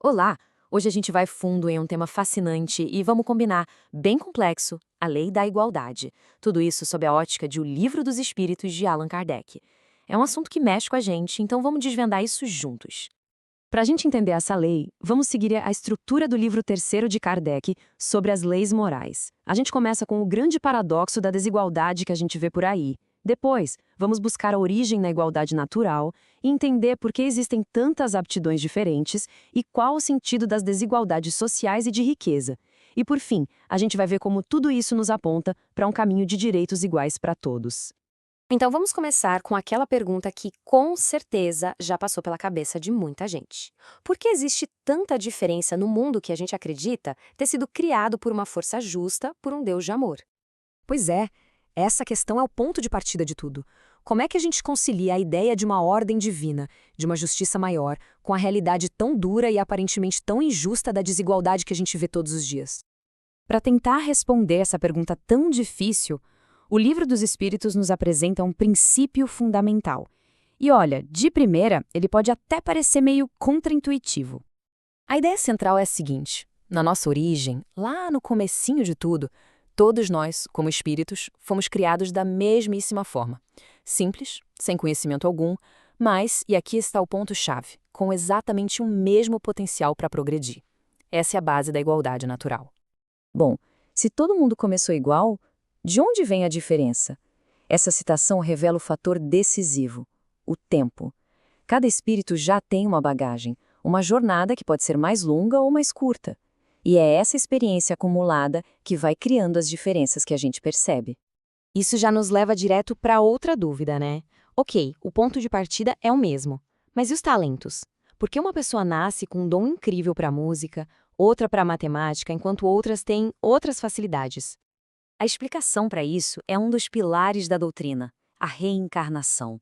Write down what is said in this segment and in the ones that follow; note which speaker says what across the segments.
Speaker 1: Olá! Hoje a gente vai fundo em um tema fascinante e vamos combinar, bem complexo, a lei da igualdade. Tudo isso sob a ótica de O Livro dos Espíritos de Allan Kardec. É um assunto que mexe com a gente, então vamos desvendar isso juntos. Para a gente entender essa lei, vamos seguir a estrutura do livro terceiro de Kardec sobre as leis morais. A gente começa com o grande paradoxo da desigualdade que a gente vê por aí. Depois, vamos buscar a origem na igualdade natural e entender por que existem tantas aptidões diferentes e qual o sentido das desigualdades sociais e de riqueza. E por fim, a gente vai ver como tudo isso nos aponta para um caminho de direitos iguais para todos. Então vamos começar com aquela pergunta que com certeza já passou pela cabeça de muita gente. Por que existe tanta diferença no mundo que a gente acredita ter sido criado por uma força justa, por um Deus de amor? Pois é, essa questão é o ponto de partida de tudo. Como é que a gente concilia a ideia de uma ordem divina, de uma justiça maior, com a realidade tão dura e aparentemente tão injusta da desigualdade que a gente vê todos os dias? Para tentar responder essa pergunta tão difícil, o Livro dos Espíritos nos apresenta um princípio fundamental. E olha, de primeira, ele pode até parecer meio contraintuitivo. A ideia central é a seguinte: na nossa origem, lá no comecinho de tudo, todos nós, como espíritos, fomos criados da mesmíssima forma. Simples, sem conhecimento algum, mas, e aqui está o ponto-chave, com exatamente o mesmo potencial para progredir. Essa é a base da igualdade natural. Bom, se todo mundo começou igual, de onde vem a diferença? Essa citação revela o fator decisivo: o tempo. Cada espírito já tem uma bagagem, uma jornada que pode ser mais longa ou mais curta. E é essa experiência acumulada que vai criando as diferenças que a gente percebe. Isso já nos leva direto para outra dúvida, né? Ok, o ponto de partida é o mesmo. Mas e os talentos? Por que uma pessoa nasce com um dom incrível para a música, outra para a matemática, enquanto outras têm outras facilidades? A explicação para isso é um dos pilares da doutrina: a reencarnação.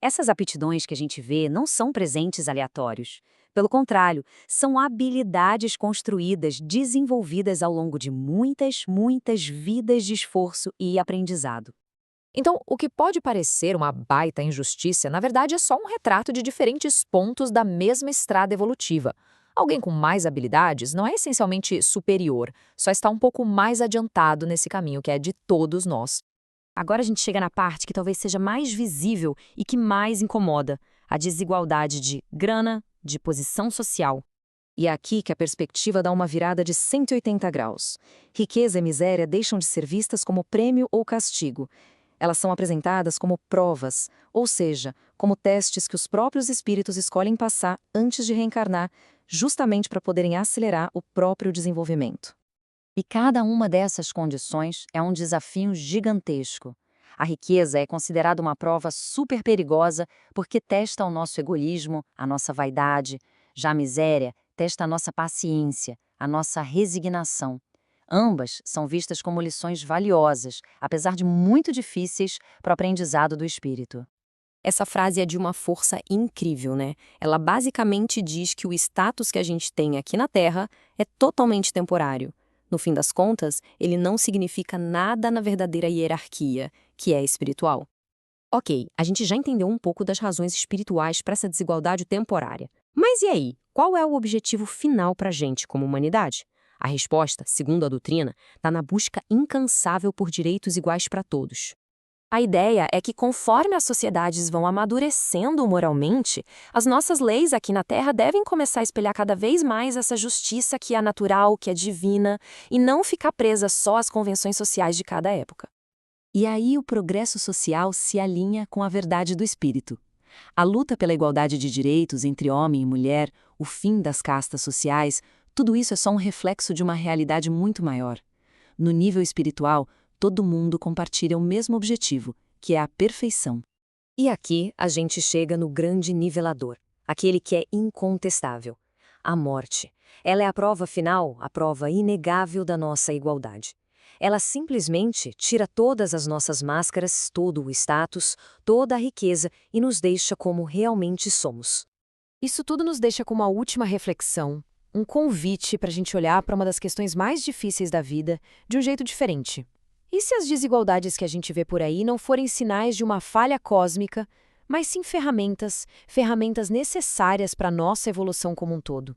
Speaker 1: Essas aptidões que a gente vê não são presentes aleatórios. Pelo contrário, são habilidades construídas, desenvolvidas ao longo de muitas vidas de esforço e aprendizado. Então, o que pode parecer uma baita injustiça, na verdade é só um retrato de diferentes pontos da mesma estrada evolutiva. Alguém com mais habilidades não é essencialmente superior, só está um pouco mais adiantado nesse caminho que é de todos nós. Agora a gente chega na parte que talvez seja mais visível e que mais incomoda: a desigualdade de grana, de posição social. E é aqui que a perspectiva dá uma virada de 180 graus. Riqueza e miséria deixam de ser vistas como prêmio ou castigo. Elas são apresentadas como provas, ou seja, como testes que os próprios espíritos escolhem passar antes de reencarnar, justamente para poderem acelerar o próprio desenvolvimento. E cada uma dessas condições é um desafio gigantesco. A riqueza é considerada uma prova super perigosa porque testa o nosso egoísmo, a nossa vaidade. Já a miséria testa a nossa paciência, a nossa resignação. Ambas são vistas como lições valiosas, apesar de muito difíceis para o aprendizado do espírito. Essa frase é de uma força incrível, né? Ela basicamente diz que o status que a gente tem aqui na Terra é totalmente temporário. No fim das contas, ele não significa nada na verdadeira hierarquia, que é espiritual. Ok, a gente já entendeu um pouco das razões espirituais para essa desigualdade temporária. Mas e aí? Qual é o objetivo final para a gente como humanidade? A resposta, segundo a doutrina, está na busca incansável por direitos iguais para todos. A ideia é que conforme as sociedades vão amadurecendo moralmente, as nossas leis aqui na Terra devem começar a espelhar cada vez mais essa justiça que é natural, que é divina, e não ficar presa só às convenções sociais de cada época. E aí o progresso social se alinha com a verdade do espírito. A luta pela igualdade de direitos entre homem e mulher, o fim das castas sociais, tudo isso é só um reflexo de uma realidade muito maior. No nível espiritual, todo mundo compartilha o mesmo objetivo, que é a perfeição. E aqui a gente chega no grande nivelador, aquele que é incontestável: a morte. Ela é a prova final, a prova inegável da nossa igualdade. Ela simplesmente tira todas as nossas máscaras, todo o status, toda a riqueza e nos deixa como realmente somos. Isso tudo nos deixa com uma última reflexão, um convite para a gente olhar para uma das questões mais difíceis da vida de um jeito diferente. E se as desigualdades que a gente vê por aí não forem sinais de uma falha cósmica, mas sim ferramentas necessárias para a nossa evolução como um todo?